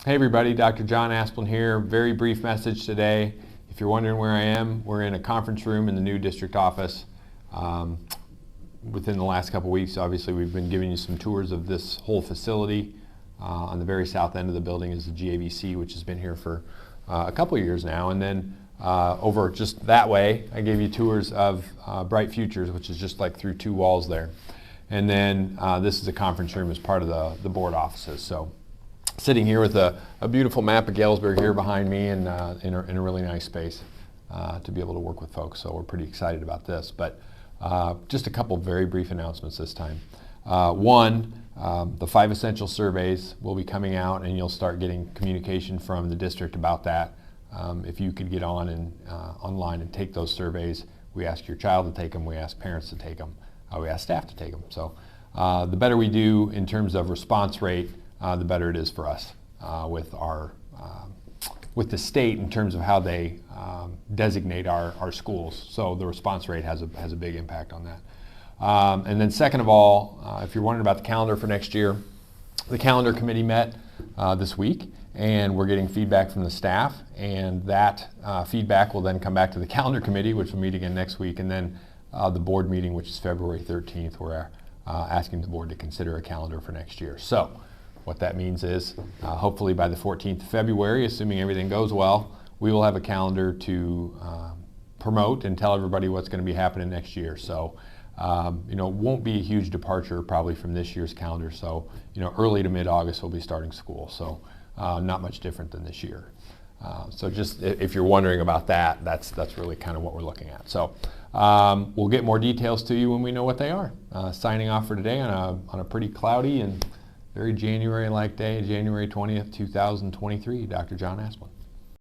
Hey everybody, Dr. John Asplund here. Very brief message today. If you're wondering where I am, we're in a conference room in the new district office. Within the last couple weeks, obviously, we've been giving you some tours of this whole facility. On the very south end of the building is the GAVC, which has been here for a couple of years now. And then over just that way, I gave you tours of Bright Futures, which is just like through two walls there. And then this is a conference room as part of the board offices. So sitting here with a beautiful map of Galesburg here behind me and in a really nice space to be able to work with folks. So we're pretty excited about this. But just a couple very brief announcements this time. One, the 5 essential surveys will be coming out, and you'll start getting communication from the district about that. If you could get on and online and take those surveys, we ask your child to take them, we ask parents to take them, we ask staff to take them. So the better we do in terms of response rate, the better it is for us with the state in terms of how they designate our schools. So the response rate has a big impact on that. And then second of all, if you're wondering about the calendar for next year, the calendar committee met this week, and we're getting feedback from the staff, and that feedback will then come back to the calendar committee, which will meet again next week, and then the board meeting, which is February 13th, we're asking the board to consider a calendar for next year. So what that means is hopefully by the 14th of February, assuming everything goes well, we will have a calendar to promote and tell everybody what's going to be happening next year. So won't be a huge departure probably from this year's calendar. So early to mid-August we'll be starting school. So not much different than this year. So just if you're wondering about that, that's really kind of what we're looking at. So we'll get more details to you when we know what they are. Signing off for today on a pretty cloudy and very January-like day, January 20th, 2023, Dr. John Asplund.